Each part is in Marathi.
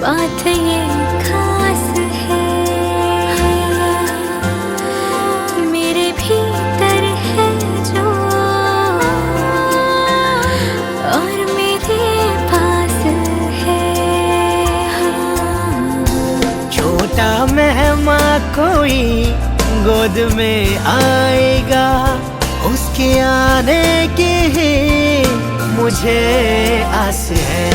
बात ये खास है, मेरे भीतर है जो और मेरे पास है। छोटा मेहमान कोई गोद में आएगा, उसके आने की ही मुझे आस है।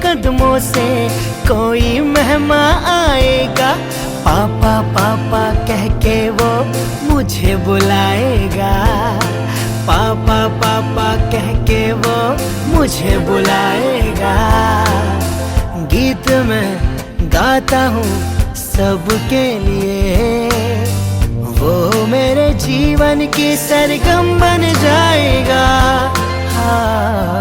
कदमों से कोई मेहमान आएगा, पापा पापा कह के वो मुझे बुलाएगा। पापा पापा कह के वो मुझे बुलाएगा। गीत मैं गाता हूँ सबके लिए, वो मेरे जीवन की सरगम बन जाएगा। हाँ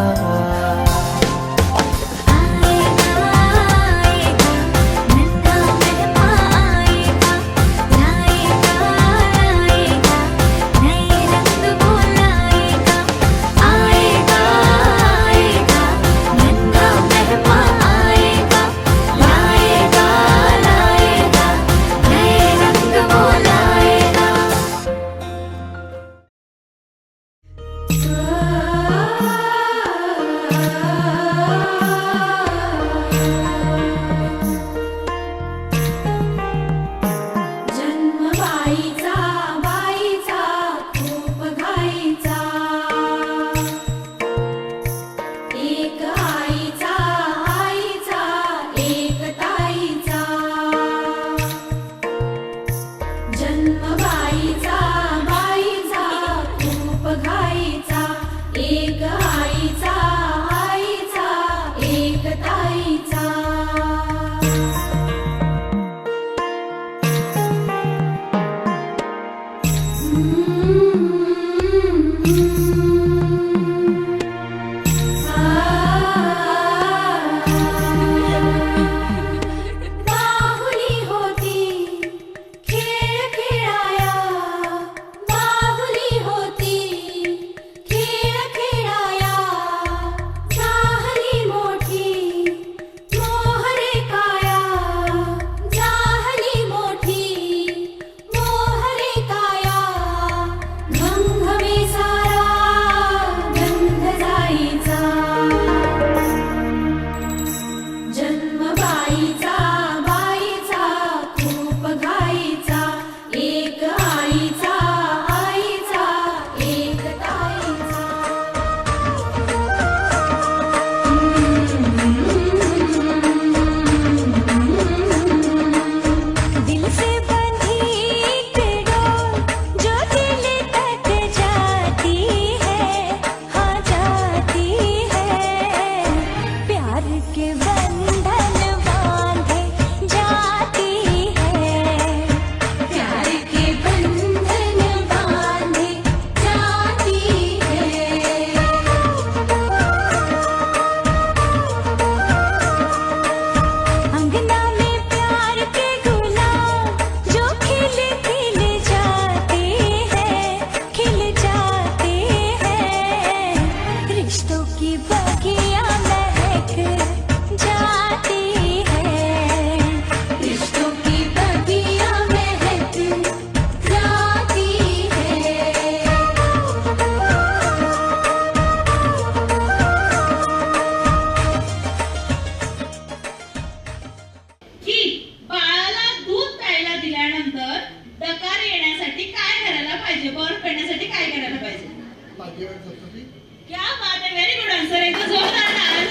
क्या बात है, वेरी गुड आंसर है। तो जोरदार तालियां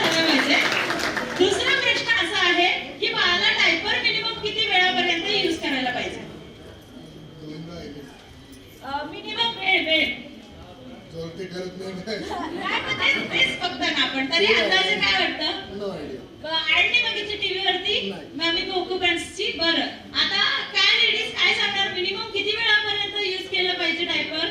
करत नाही काय पण तेच बघता ना आपण. तरी अंदाजे काय वाटतं? No idea. ऍड नाही बघितली टीव्हीवरती मॅमी कोको पॅन्ट्सची. बरं आता काय लेडीज काय सांगणार, मिनिमम किती वेळापर्यंत यूज केलं पाहिजे डायपर?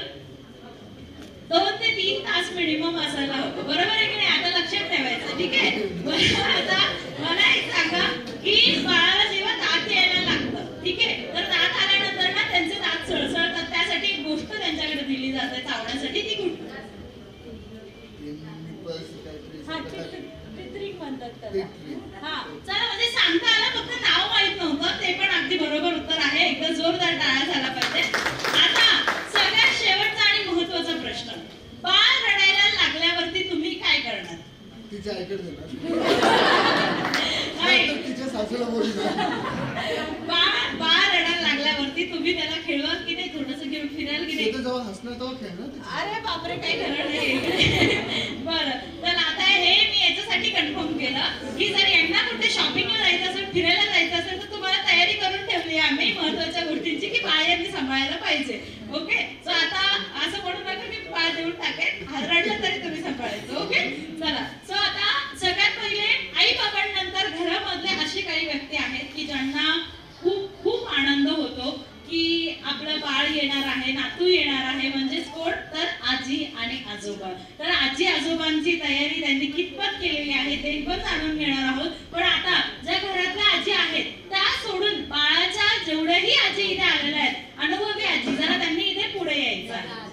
2 ते 3 तास मिनिमम असायला हवं, बरोबर आहे की नाही? आता लक्षात ठेवायचं, ठीक आहे? बरं आता मला एक सांगा की बाळाला जेव्हा दात यायला लागतं, ठीक आहे, तर दात आल्यानंतर ना त्यांचे दात सळसळतात, त्यासाठी एक गोष्ट त्यांच्याकडे दिली जाते चावण्यासाठी, ती कुठली? ट्रिक म्हणतात त्याला. हा चला, म्हणजे सांगता आलं, फक्त नाव माहित नव्हतं, ते पण अगदी बरोबर उत्तर आहे. एकदा जोरदार टाळ्या झाला पाहिजे. आता सगळ्यात शेवटचा आणि महत्त्वाचा प्रश्न, बाळ रडायला लागल्यावरती तुम्ही काय करणार? तिच्या आईकडे देणार. नाही, तिच्या सासूला बोलणार. बाळ रडायला लागल्यावरती तुम्ही त्याला खेळवाल की नाही, थोडंसं घेऊन फिराल की नाही? जेव्हा हसणार तेव्हा खेळणार. अरे बापरे, काही खरं नाही. बरं, तर आता हे मी याच्यासाठी कन्फर्म केलं की जर यांना कुठे शॉपिंगला जायचं असेल, फिरायला जायचं असेल, तर तुम्हाला तयारी करून ठेवली आहे आम्ही महत्वाच्या गोष्टींची की बाळ यांनी सांभाळायला पाहिजे. ओके, सो आता असं म्हणू नका की बाळ देऊन टाकेल, रडलं तरी तुम्ही सांभाळायचं. ओके, चला. सो आता सगळ्यात पहिले आई बाबांनंतर घरामधले असे काही व्यक्ती आहेत की ज्यांना खूप खूप आनंद होतो की आपलं बाळ येणार आहे, नातू येणार आहे. म्हणजेच कोण? तर आजी आणि आजोबा. तर आजी आजोबांची तयारी त्यांनी कितपत केलेली आहे ते पण जाणून घेणार आहोत. पण आता ज्या घरातल्या आजी आहेत त्या सोडून बाळाच्या जेवढ्याही आजी इथे आलेल्या आहेत, अनुभवी आजी, जरा त्यांनी इथे पुढे यायचं आहे.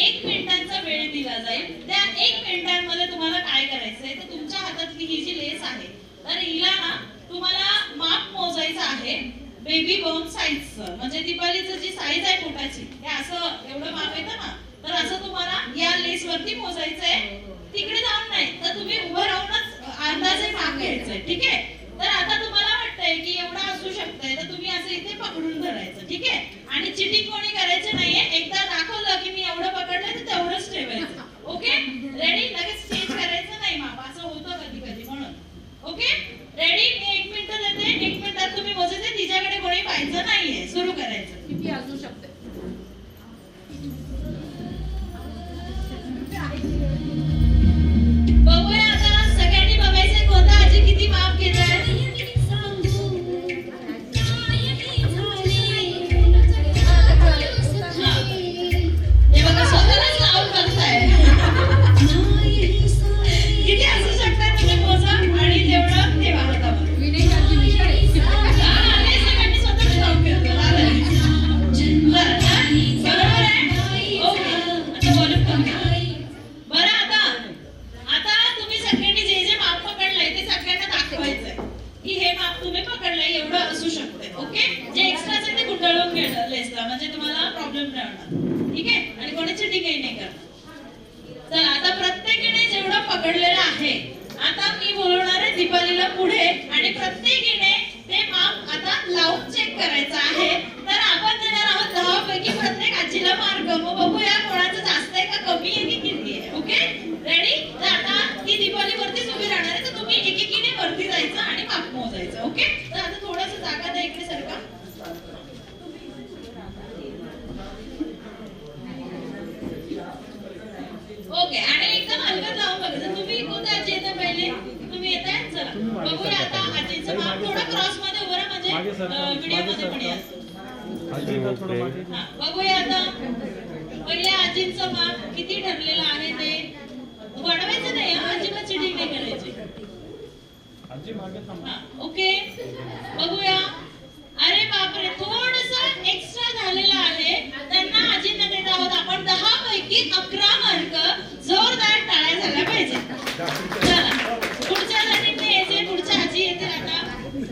1 मिनिटांचा वेळ दिला जाईल. त्या 1 मिनिटांमध्ये तुम्हाला काय करायचंय, तर तुमच्या हातातली ही जी लेस आहे, तर हिला ना तुम्हाला माप मोजायचं आहे बेबी बॉम्ब साईजचं. म्हणजे दीपालीचं जी साईज आहे पोटाची, हे असं एवढं माप येतं ना, तर असं तुम्हाला या लेस वरती मोजायचंय. तिकडे जाऊन नाही, तर तुम्ही उभं राहूनच अंदाजे माप घ्यायचंय, ठीक आहे? तर आता तुम्हाला वाटतंय की एवढं असू शकतंय, तर तुम्ही असं इथे पकडून धरायचं, ठीक आहे? आणि चिटिंग कोणी करायचं नाहीये. एकदा दाखवलं की मी एवढं पकडलंय तर तेवढंच ठेवायचं. Okay, ready? लगेच चेंज करायचं नाही माप, असं होतं कधी कधी, म्हणून. Okay, ready? मी 1 मिनिट देते, 1 मिनिटात तुम्ही मोजायचं, तिच्याकडे कोणी पाहायचं नाहीये. सुरू करायचं. किती असू शकते? बघूया आता, सगळ्यांनी बघायचंय कोणता आजी किती माप घेत आहे. हे बघा, स्वतःलाच लावून बघताय. किती असू शकतात तुम्ही मोजा आणि तेवढं ठेवा हातावर. विनयकाची विषय. हे सगळ्यांनी स्वतःच लावून घेतलं. बरोबर आहे? ओके, आता बोलून कमी. बरं, आता तुम्ही सगळ्यांनी जे जे माप पकडलंय ते सगळ्यांना दाखवायचंय की हे माप तुम्ही पकडलंय, एवढं असू शकते. ओके, जे एक्स्ट्रा असेल ते गुंडाळून घेणं लेसला, म्हणजे तुम्हाला प्रॉब्लेम नाही होणार, ठीक आहे? आणि कोणी चिटिंगही नाही करणार. चला, आता प्रत्येकीने जेवढं पकडलेलं आहे, आता मी बोलवणार आहे दीपालीला पुढे, आणि प्रत्येकीने ते माप आता लावून चेक करायचं आहे. तर आपण देणार आहोत 10 पैकी प्रत्येक आजीला मार्क. मग बघूया कोणाचं जास्त आहे का कमी आहे की किती आहे. Okay, ready? तर आता ही दीपाली वरतीच उभी राहणार आहे, तर तुम्ही एकेकीने वरती जायचं आणि माप मोजायचं. ओके, तर आता थोडंसं जागा द्या इकडे सरका. ओके, आणि एकदम हलकं लावून बघायचं. तुम्ही कोणत्या आजी येता पहिले? तुम्ही येताय? चला बघूया आता आजीचं माप. थोडं क्रॉस मध्ये उभं राहा, म्हणजे व्हिडिओ मध्ये पण या. बघूया आता पहिल्या आजींचं माप किती ठरलेलं आहे ते. वाढवायचं नाही, अजिबात चिटिंग नाही करायची. ओके, बघूया. अरे बापरे, थोडंसं एक्स्ट्रा झालेलं आहे. त्यांना आजींना देत आहोत आपण 10 पैकी 11 मार्क. जोरदार टाळ्या झाल्या पाहिजे. चला, पुढच्या जणींनी यायचे, पुढच्या आजी येतील आता.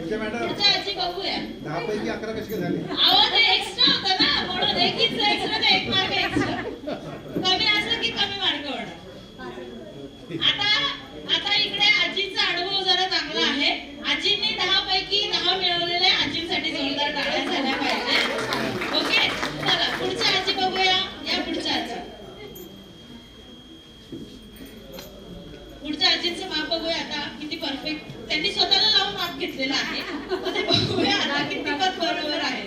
पुढच्या आजी बघूया. 10 पैकी 11 कशी झाली? अहो, ते एक्स्ट्रा होतं ना, म्हणून एकीच एक्स्ट्रा, ते 1 मार्क एक्स्ट्रा. कमी असलं की कमी मार्क होणार. आता इकडे आजीचा अनुभव जरा चांगला आहे. आजींनी 10 पैकी 10 मिळवलेले, आजींसाठी जोरदार टाळ्या झाल्या पाहिजे. ओके, चला पुढच्या आजी बघूया. या पुढच्या आजी. पुढच्या आजींचं माप बघूया आता किती परफेक्ट. त्यांनी स्वतःला लावून माप घेतलेलं आहे, तर ते बघूया आता किती बरोबर आहे.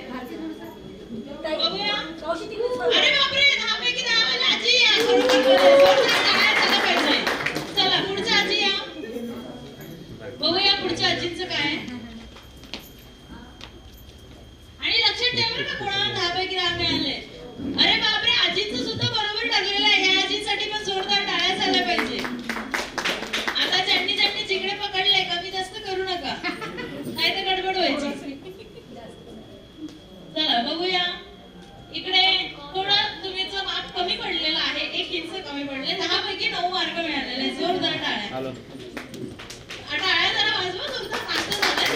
टाळ्या जरा वाजवा, तुमचं फास्ट झालं.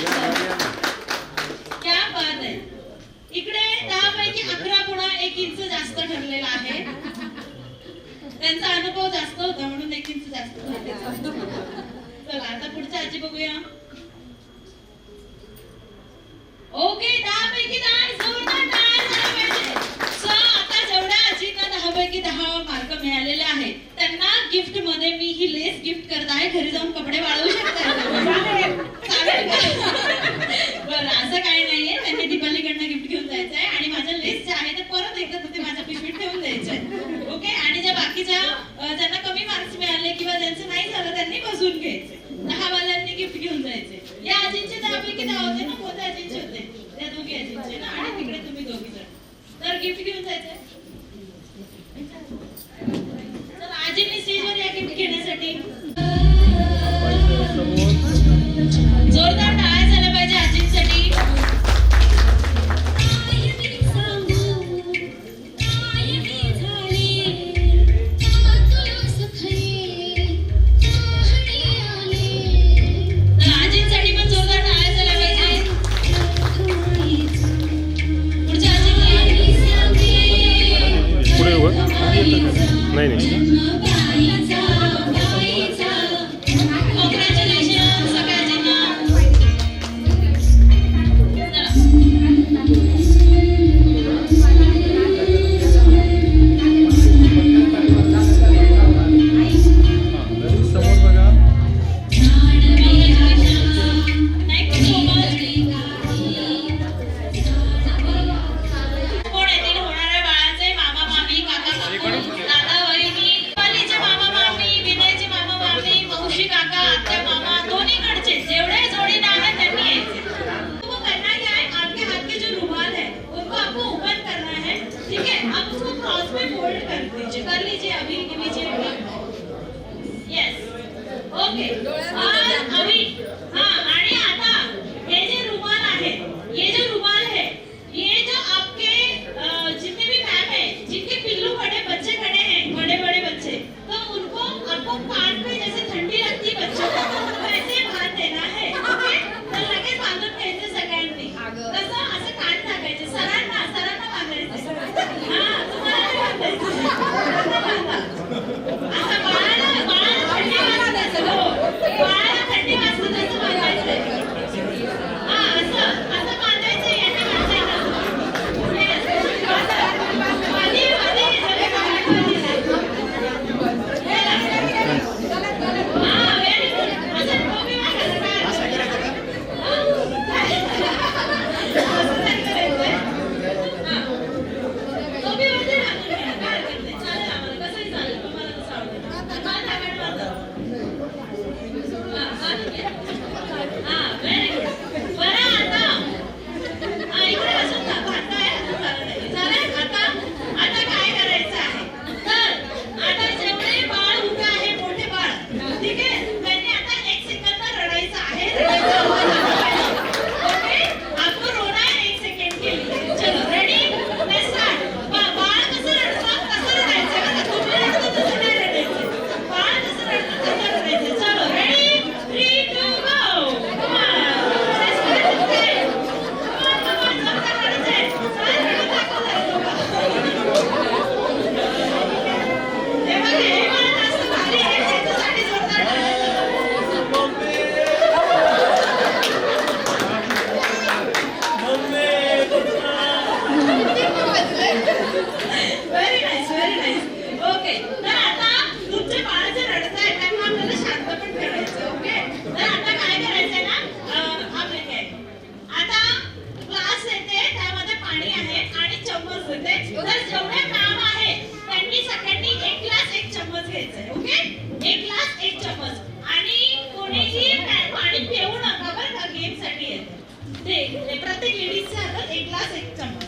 क्या बात आहे. इकडे 10 पैकी 11 गुणा 1 इंच जास्त ठरलेला आहे. त्यांचा अनुभव जास्त होता म्हणून 1 इंच जास्त झाले. चला आता पुढच्या आजी बघूया. ओके 10 पैकी 10 जोरदार टाळ्या झाल्या पाहिजे. सो आता जेवढ्या आजींना 10 पैकी 10 मार्क मिळालेले आहेत त्यांना गिफ्ट मध्ये मी ही लेस गिफ्ट करत आहे. घरी जाऊन कपडे वाळवू शकता. चालेल का? बरं असं काही नाहीये. त्यांनी दीपालीकडनं गिफ्ट घेऊन जायचं आहे आणि माझ्या लेस जे आहे ते परत एकदा तिथे माझ्या पिशवीत ठेवून द्यायचे आहे. ओके आणि ज्या बाकीच्या ज्यांना कमी मार्क्स मिळाले किंवा ज्यांचं नाही झालं त्यांनी बसून घ्यायचे. 10 वाल्यांनी गिफ्ट घेऊन जायचे. या आजींचे 10 पैकी 10 होते ना, कोणत्या आजींचे होते? त्या दोघी आजींचे ना आणि तिकडे तुम्ही दोघी जण. तर गिफ्ट घेऊन जायचंय. तर आजींनी स्टेजवर या गिफ्ट घेण्यासाठी. जोरदार टाळ्या झाल्या पाहिजे आजींसाठी. नाही नाही प्रत्येक लेडीजच्या हातात 1 ग्लास 1 चम्मच.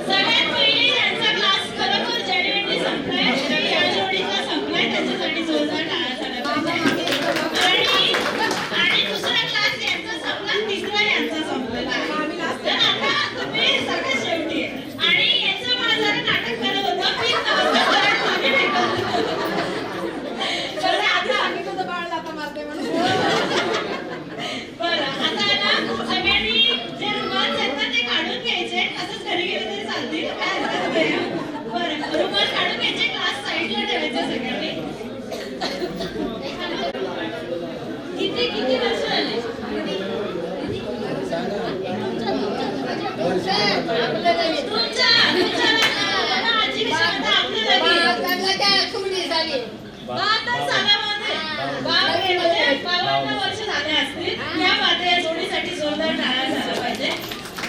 सगळ्यात पहिले यांचा क्लास खरोखर जेन्युइनली संपलाय. या जोडीचा संपलाय, त्याच्यासाठी जोरदार टाळ्या झाल्या पाहिजे. आणि दुसरा क्लास यांचा संपला, तिसरा यांचा संपलेला आहे. तर आता तुम्ही सगळ्यात शेवटी आहे. आणि यांचं मला जरा नाटक करत होतं, मी नव्हतं करत, तुम्ही भेटत. तर आता बरं, आता ना सगळ्यांनी जे रुमाल आहेत ना ते काढून घ्यायचे. असंच घरी गेले तरी चालतील, काय हरकत नाही. बरं, रुमाल काढून घ्यायचे, क्लास साईडला ठेवायचे सगळ्यांनी. किती वर्ष झाले? तुमच्या आजी कशी म्हणता आपलं लगीन? 72 सालामध्ये 52 वर्ष झाले असतील. या माते या जोडीसाठी जोरदार टाळ्या झाल्या पाहिजे.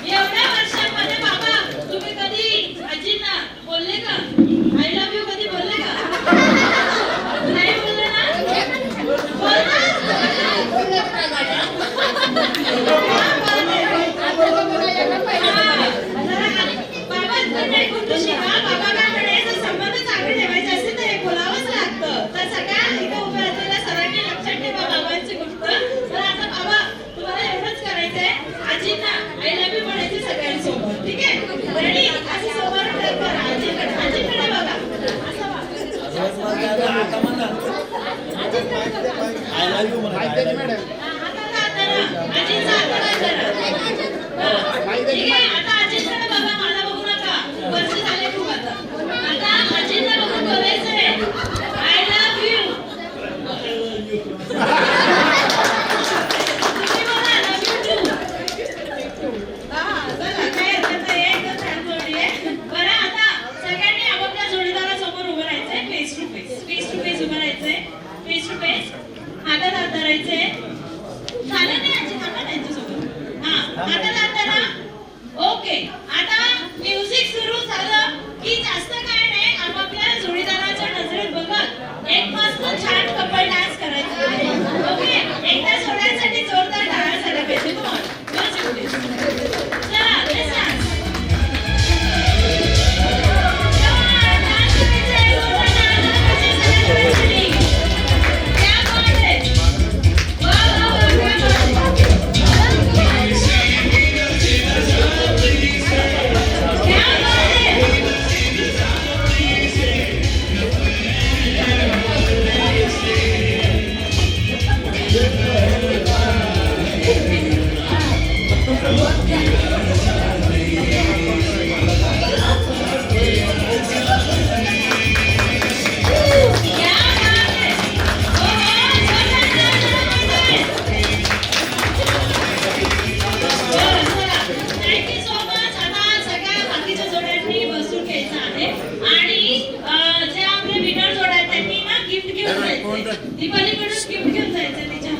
एवढ्या वर्षांमध्ये बाबा तुम्ही कधी आजींना बोलले का आय लव्ह यू? कधी बोलले का? नाही बोलले ना? बाबा नाही कुठं शिका. बाबा काय म्हणायचं, संबंध चांगले ठेवायचे असेल तर हे बोलावंच लागतं. तर सगळ्या इथं उभ्या असलेल्या सरांनी लक्षात ठेवा बाबांची गोष्ट. तर आता बाबा तुम्हाला एवढंच करायचंय, आजींना आय लव्ह यू म्हणायचे सगळ्यांसोबत. ठीक आहे? रेडी? असं समोर टर्न करा. आजीकडे बघा. असं बघा. आजींचा आग्रह करा. ठीक आहे? आता आजींकडे बघा, मला बघू नका. वर्ष झाले खूप आता. आता आजींना बघून बोलायचंय आय लव्ह यू. तुम्ही बोला लव्ह यू टू. चला, काय हरकत नाही. एकदम छान जोडी आहे. बरं, आता सगळ्यांनी आपापल्या जोडीदारासमोर उभं राहायचंय. फेस टू फेस उभं राहायचंय. फेस टू फेस हातात हात धरायचे. झालं नाही आजी? थांबा त्यांच्यासोबत. हा, हातात हात धरा. ओके, आता म्युझिक सुरू झालं की जास्त काय नाही, आपापल्या जोडीदाराच्या नजरेत बघत एक मस्त छान कपल डान्स करायचा आहे. ओके, एकदा सोडण्यासाठी जोरदार टाळ्या झाल्या पाहिजे. तुम्हाला म्युझिक प्लीज. चला, लेट्स डान्स. डान्स करायचंय, जोरदार टाळ्या झाल्या पाहिजे सगळ्यांसाठी. क्या बात है. वा वा वा, क्या बात है. क्या बात है. क्या बात है. जोरदार टाळ्या झाल्या पाहिजे. Thank you so much. आता सगळ्या बाकीच्या जोड्यांनी बसून घ्यायचं आहे. आणि जे आपले विनर जोड आहेत त्यांनी ना गिफ्ट घेऊन जायचं. दीपालीकडून गिफ्ट घेऊन जायचं तिच्या.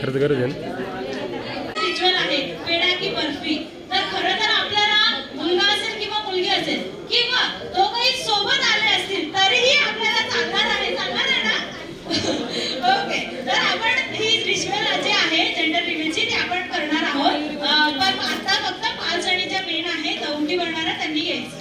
खर्च गरज आहे. रिच्युअल आहे पेढा की बर्फी. तर खरं तर आपल्याला मुलगा असेल किंवा मुलगी असेल किंवा दोघंही सोबत आले असतील तरीही आपल्याला चालणार आहे ना. ओके, तर आपण ही रिच्युअल जी आहे जेंडर रिव्हीलची ती आपण करणार आहोत. पण आता फक्त 5 जणी ज्या मेन आहेत उंटी भरणाऱ्या त्यांनी यायचं.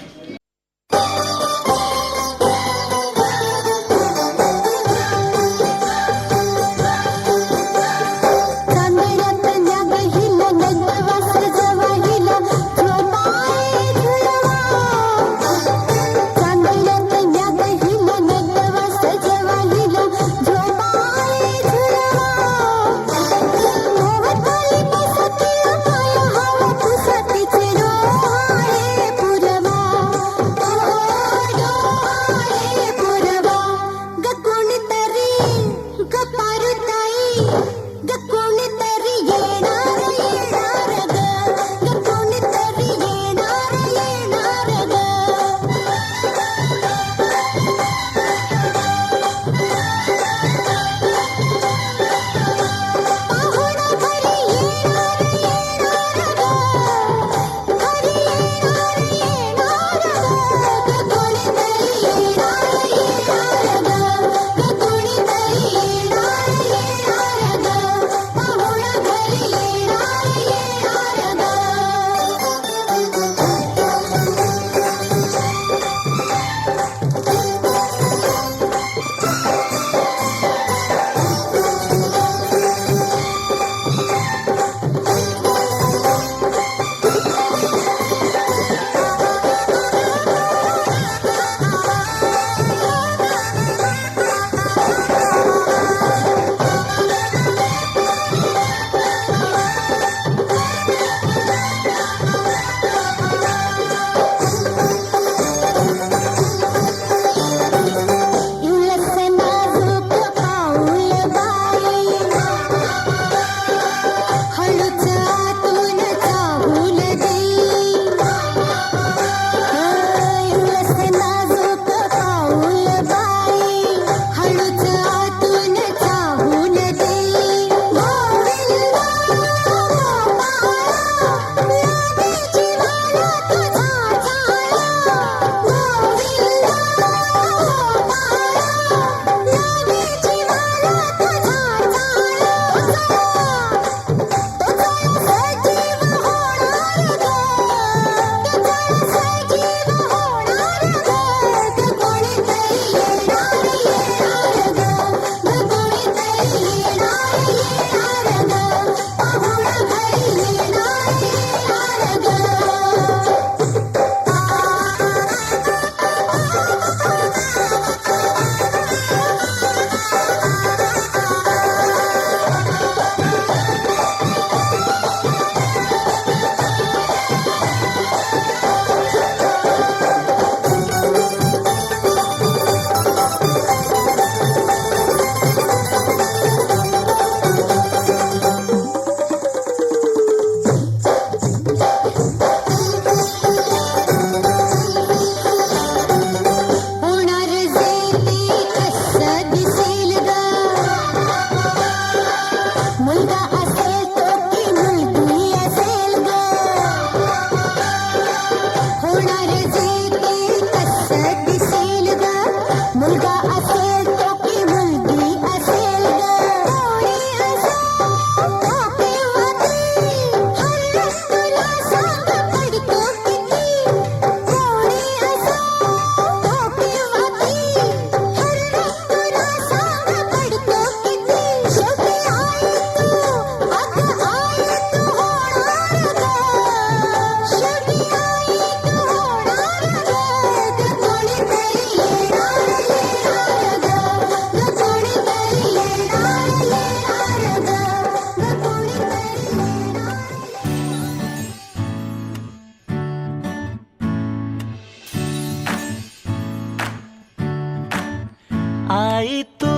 आई तू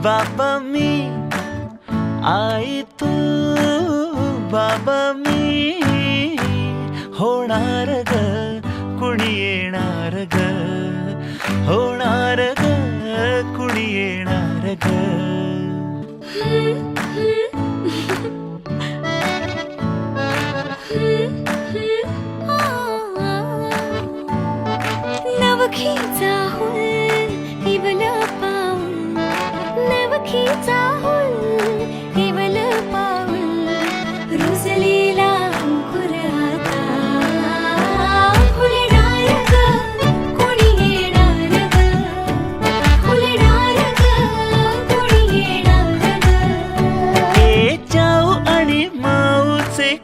बाबा मी, आई तू बाबा मी, होणार ग कुणी येणार ग, होणार ग कुणी येणार ग.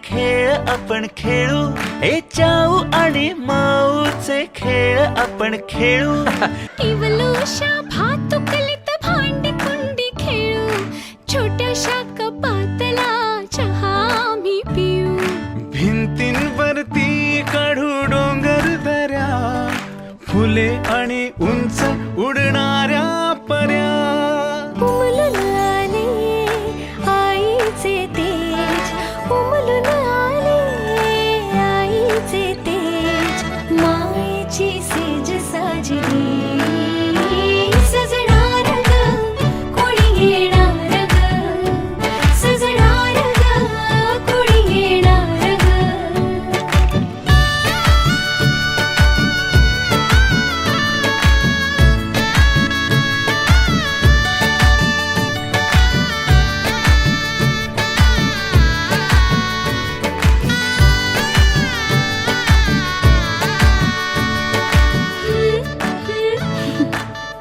खेळ आपण खेळू, ए चाऊ आणि माऊचे खेळ आपण खेळू. इवलूशा भातुकलीत भांडी कुंडी खेळू, छोट्याशा कपातला चहा मी पिऊ. भिंतींवरती काढू डोंगर दऱ्या, फुले आणि उंच उडणाऱ्या पर्या. उमलून आले आईचे तेज, उमलून आले आईचे तेज, मायेची सेज साजली. सजणार ग कोणी येणार ग, सजणार ग कोणी येणार ग.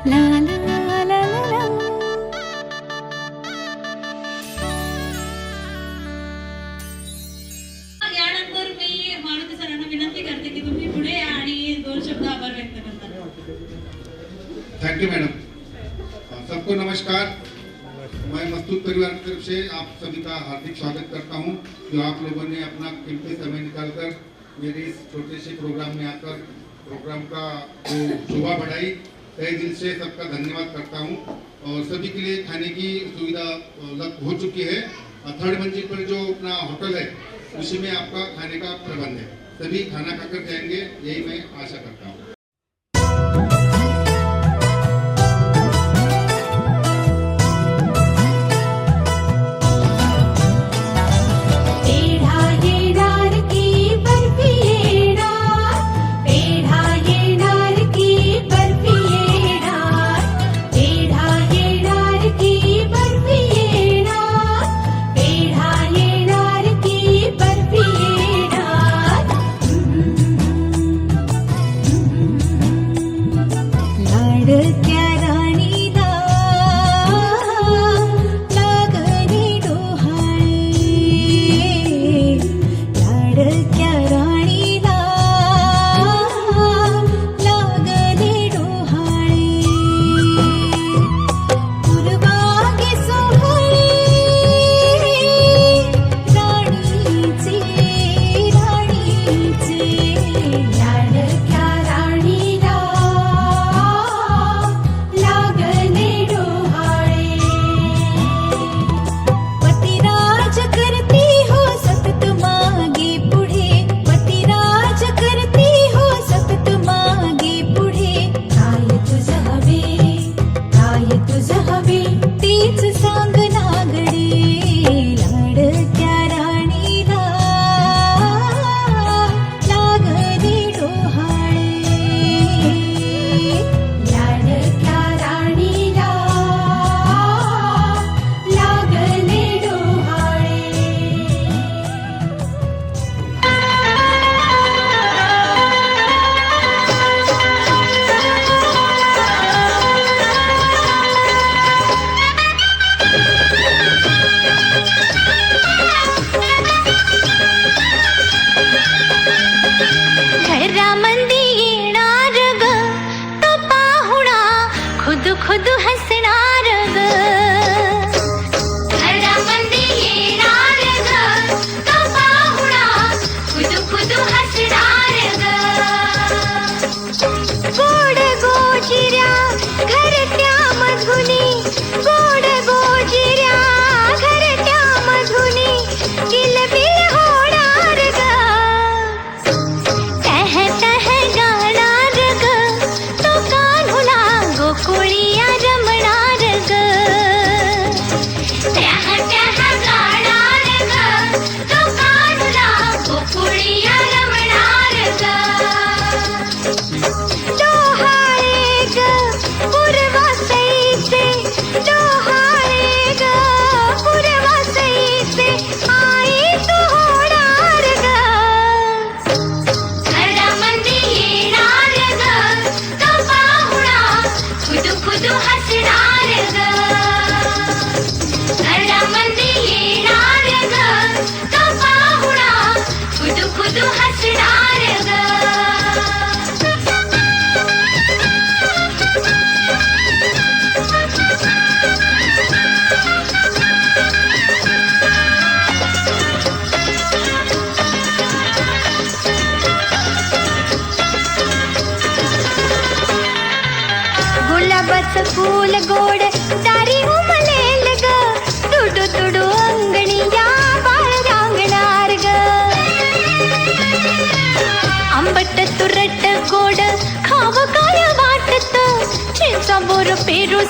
ला ला ला ला ला. यानंतर मी मारुती सरांना विनंती करते की तुम्ही पुढे या आणि 2 शब्द आभार व्यक्त करता. Thank you madam. सबको नमस्कार. मैं मस्तूर परिवार की तरफ से आप सभी का हार्दिक स्वागत करता हूं, जो आप लोगों ने अपना कीमती समय निकालकर मेरे इस छोटे से प्रोग्राम में आकर प्रोग्राम का जो शोभा बढ़ाई. तहे दिल से सबका धन्यवाद करता हूं. और सभी के लिए खाने की सुविधा उपलब्ध हो चुकी है. 3rd मंजिल पर जो अपना होटल है उसी में आपका खाने का प्रबंध है. सभी खाना खाकर जाएंगे, यही मैं आशा करता हूँ. पेढा येणार की बर्फी येणार, पेढा येणार की बर्फी येणार, पेढा येणार की बर्फी येणार, पेढा येणार की बर्फी येणार.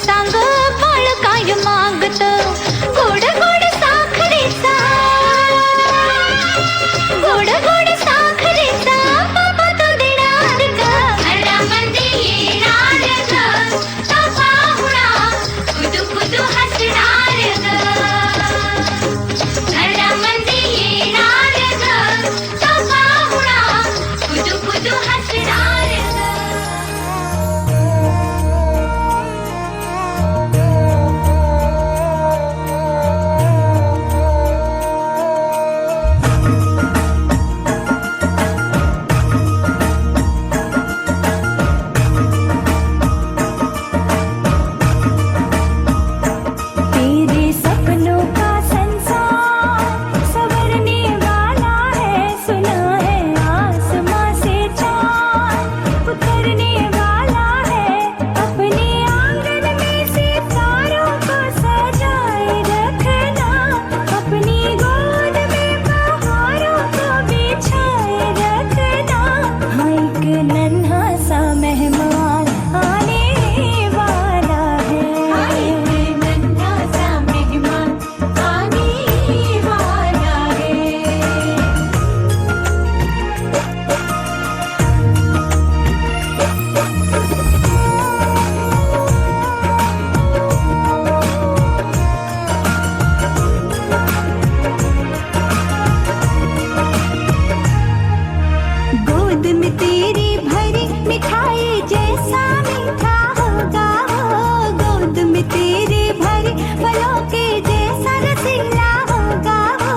सांग बाळ काय मागत गोड गोड साखरेचा गोड गोड साखरेचा बाबा तो देणार ग घरामध्ये येणार ग तो पाहुणा कुदू कुदू हसणार ग घरामध्ये येणार ग तो पाहुणा कुदू कुदू हसणार ग तेरे सपनों का संसार संवरने वाला है सुना है आसमां से चांद उतरने वाला है अपने आंगन में सितारों को सजाए रखना अपनी गोद में बहारों को बिछाए रखना हाँ एक नन्हा सा मेहमान आने वाला है नन्हा सा मेहमान आने वाला है गोद में तेरी भरी मिठाई जैसा मीठा होगा वो गोद में तेरे भरी फलों के जैसा रसीला होगा वो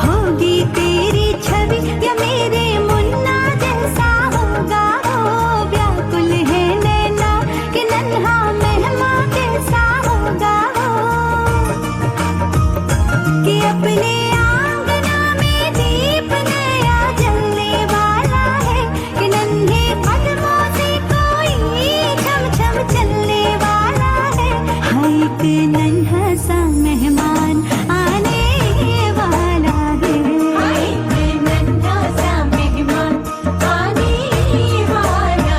होगी तेरी छवि या मेरे मुन्ना जैसा होगा वो व्याकुल है नैना कि नन्हा मेहमान कैसा होगा वो कि अपने आंगना में दीप नया जलने वाला है कि नन्हे कदमों से कोई छम छम चलने वाला है हाँ एक नन्हा सा मेहमान आने वाला है हाँ एक नन्हा सा मेहमान आने वाला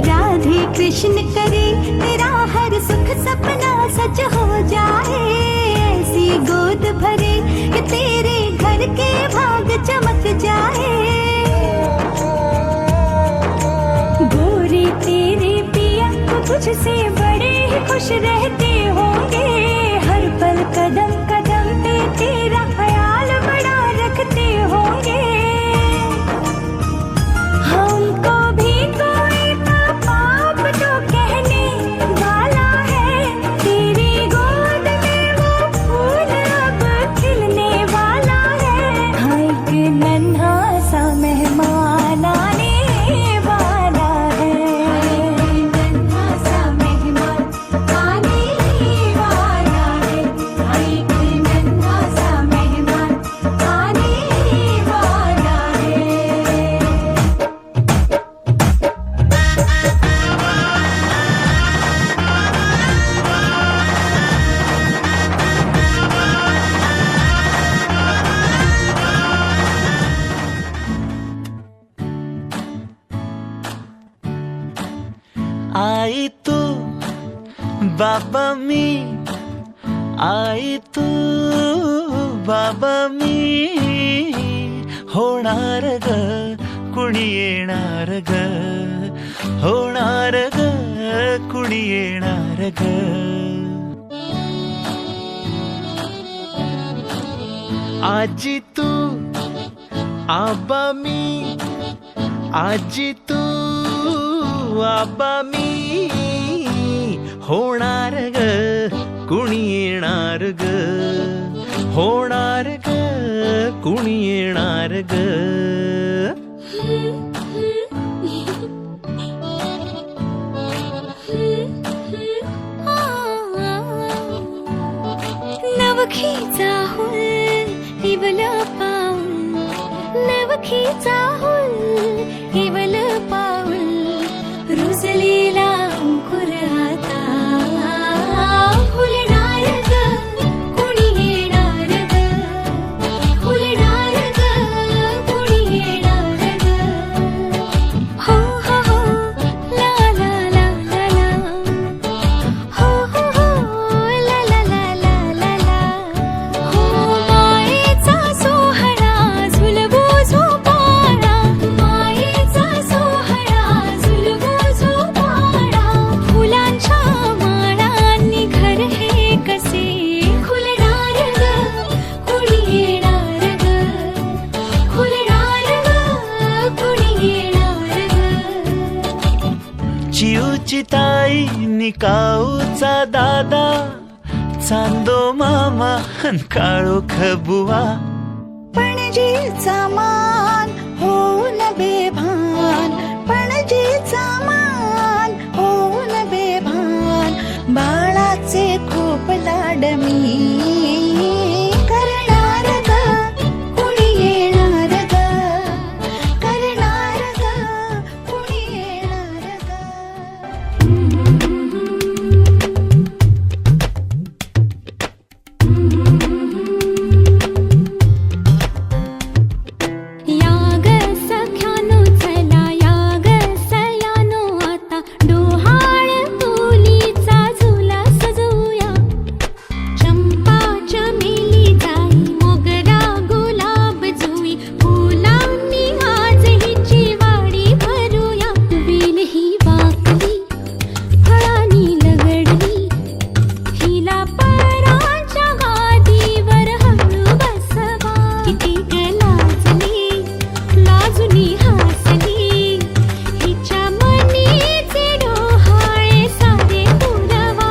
राधे कृष्ण करे तेरा हर सुख सपना सच हो जाए ऐसी गोद भरे कि तेरे घर के भाग चमक जाए गोरे तेरे पिया तो तुझसे बड़े ही खुश रहते होंगे हर पल कदम कदम पे तेरा ख्याल बड़ा रखते होंगे हमको भी कोई पाप तो कहने वाला है तेरी गोद में वो फूल अब खिलने वाला है हाँ एक नन्हा सा मेहमान आने वाला है नन्हा सा मेहमान आने वाला है हाँ एक नन्हा सा मेहमान आने वाला है आई तू बाबा मी आई तू बाबा मी होणार ग कुणी येणार ग होणार ग कुणी येणार ग आजी तू आबा मी आजी तू आबा मी होणार ग कुणी येणार ग होणार ग कुणी येणार ग नवखीच चाहुल केवल पाऊल रुजलेला अंकुर आता फुलणार ग कुणी येणार ग फुलणार ग कुणी येणार ग हो हो हो ला ला ला ला ला हो हो हो ला ला ला ला ला ला हो मायेचा सोहळा झुलवू झोपाळा मायेचा सोहळा झुलवू झोपाळा फुलांच्या माळांनी घर हे कसे खुलणार ग कुणी येणार ग खुलणार ग कुणी येणार ग चिऊची ताई निकाऊचा दादा चांदो मामा अन काळोख बुवा पणजीचा मान होऊन बेभान पणजीचा मान होऊन बेभान बाळाचे खूप लाड मी करणार ग कुणी येणार ग करणार ग कुणी येणार याग सख्यानो चला याग सयानो आता डोहाळ तुलीचा झुला सजवूया चंपा चमेली जाई मोगरा गुलाब जुई फुलांनी आज हिची वाडी भरूया वेल ही वाकली फळांनी लगडली हिला पराच्या गादीवर हळू बसवा किती ग लाजली लाजुनी हसली हिच्या मनीचे डोहाळे सारे पुरवा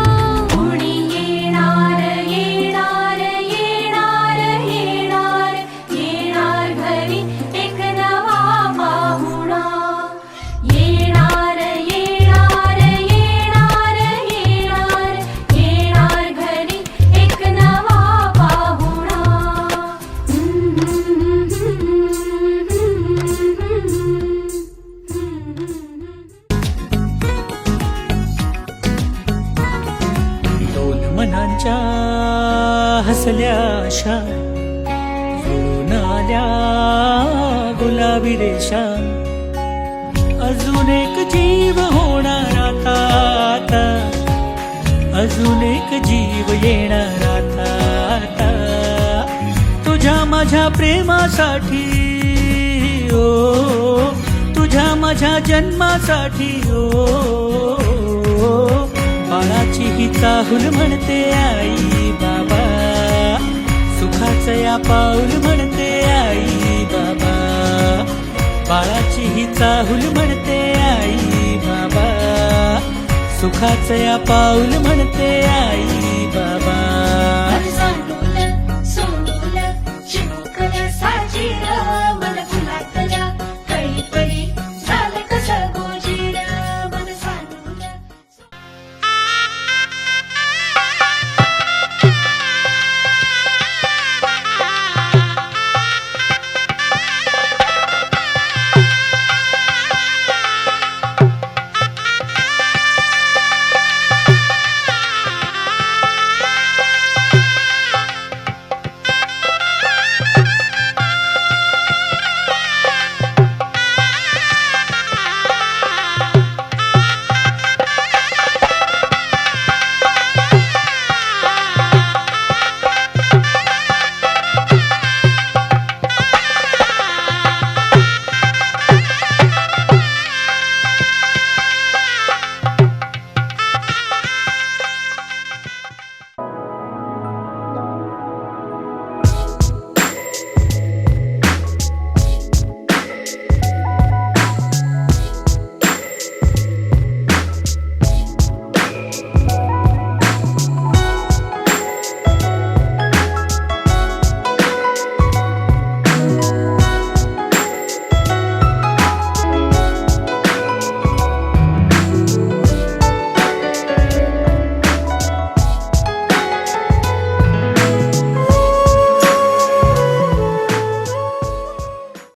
कोणी येणार येणार येणार येणार येणार घरी एक नवा पाहुणा येणार येणार येणार येणार येणार घरी एक नवा पाहुणा दोन मनांच्या हसल्या आशा जुळून आल्या गुलाबी रेषा अजून एक जीव होणार आता आता अजून एक जीव येणार आता आता तुझ्या माझ्या प्रेमासाठी ओ तुझ्या माझ्या जन्मासाठी ओ बाळाची ही चाहुल म्हणते आई बाबा सुखाचं या पाऊल म्हणते आई बाबा बाळाची ही चाहुल म्हणते आई बाबा सुखाचं या पाऊल म्हणते आई बाबा